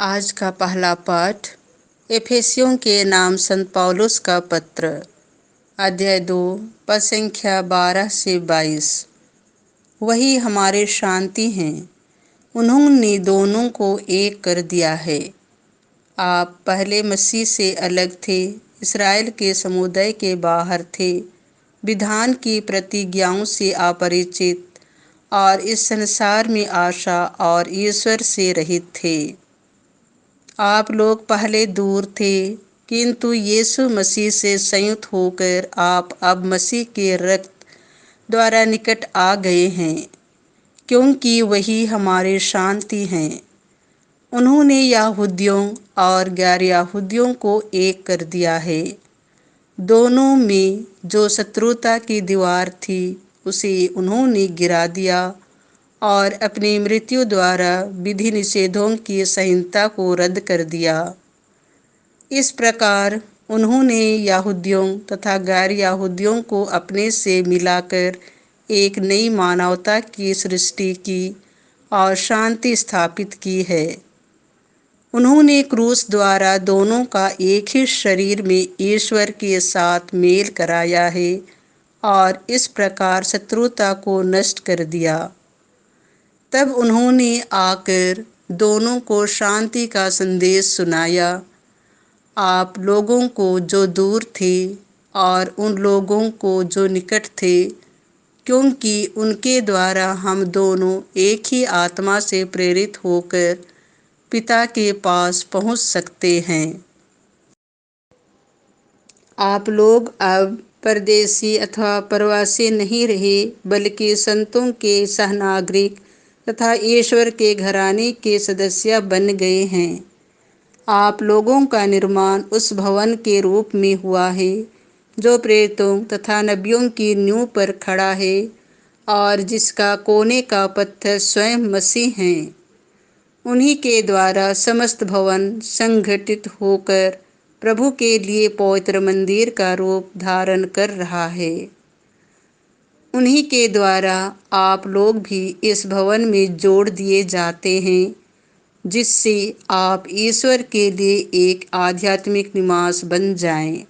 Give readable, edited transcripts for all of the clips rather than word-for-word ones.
आज का पहला पाठ एफेसियों के नाम संत पौलुस का पत्र, अध्याय 2, पद संख्या 12 से 22। वही हमारे शांति हैं, उन्होंने दोनों को एक कर दिया है। आप पहले मसीह से अलग थे, इस्राएल के समुदाय के बाहर थे, विधान की प्रतिज्ञाओं से अपरिचित और इस संसार में आशा और ईश्वर से रहित थे। आप लोग पहले दूर थे, किंतु यीशु मसीह से संयुक्त होकर आप अब मसीह के रक्त द्वारा निकट आ गए हैं, क्योंकि वही हमारे शांति हैं। उन्होंने यहूदियों और गैर यहूदियों को एक कर दिया है। दोनों में जो शत्रुता की दीवार थी, उसे उन्होंने गिरा दिया और अपनी मृत्यु द्वारा विधि निषेधों की संहिता को रद्द कर दिया। इस प्रकार उन्होंने यहूदियों तथा गैर यहूदियों को अपने से मिलाकर एक नई मानवता की सृष्टि की और शांति स्थापित की है। उन्होंने क्रूस द्वारा दोनों का एक ही शरीर में ईश्वर के साथ मेल कराया है और इस प्रकार शत्रुता को नष्ट कर दिया। तब उन्होंने आकर दोनों को शांति का संदेश सुनाया, आप लोगों को जो दूर थे और उन लोगों को जो निकट थे, क्योंकि उनके द्वारा हम दोनों एक ही आत्मा से प्रेरित होकर पिता के पास पहुंच सकते हैं। आप लोग अब परदेसी अथवा प्रवासी नहीं रहे, बल्कि संतों के सहनागरिक तथा ईश्वर के घराने के सदस्य बन गए हैं। आप लोगों का निर्माण उस भवन के रूप में हुआ है जो प्रेरितों तथा नबियों की नींव पर खड़ा है और जिसका कोने का पत्थर स्वयं मसीह है। उन्हीं के द्वारा समस्त भवन संगठित होकर प्रभु के लिए पवित्र मंदिर का रूप धारण कर रहा है। उन्हीं के द्वारा आप लोग भी इस भवन में जोड़ दिए जाते हैं, जिससे आप ईश्वर के लिए एक आध्यात्मिक निवास बन जाएं।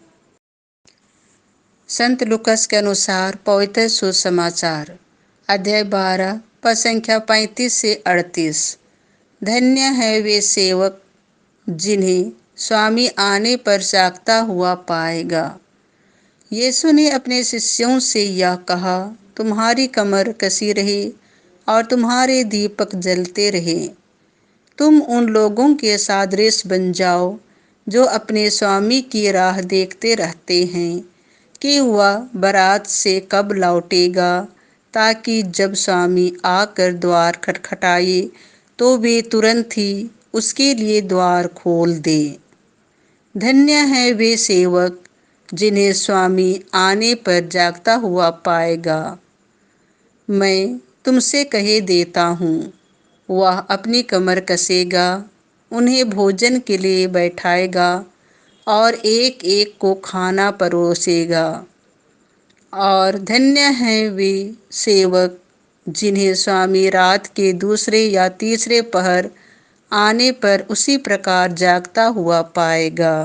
संत लूकास के अनुसार पवित्र सुसमाचार, अध्याय 12, पद संख्या 35 से 38। धन्य है वे सेवक जिन्हें स्वामी आने पर जागता हुआ पाएगा। यीशु ने अपने शिष्यों से यह कहा, तुम्हारी कमर कसी रहे और तुम्हारे दीपक जलते रहे। तुम उन लोगों के सादृश बन जाओ जो अपने स्वामी की राह देखते रहते हैं कि वह बारात से कब लौटेगा, ताकि जब स्वामी आकर द्वार खटखटाए तो वे तुरंत ही उसके लिए द्वार खोल दे। धन्य है वे सेवक जिन्हें स्वामी आने पर जागता हुआ पाएगा। मैं तुमसे कहे देता हूँ, वह अपनी कमर कसेगा, उन्हें भोजन के लिए बैठाएगा और एक एक को खाना परोसेगा। और धन्य हैं वे सेवक जिन्हें स्वामी रात के दूसरे या तीसरे पहर आने पर उसी प्रकार जागता हुआ पाएगा।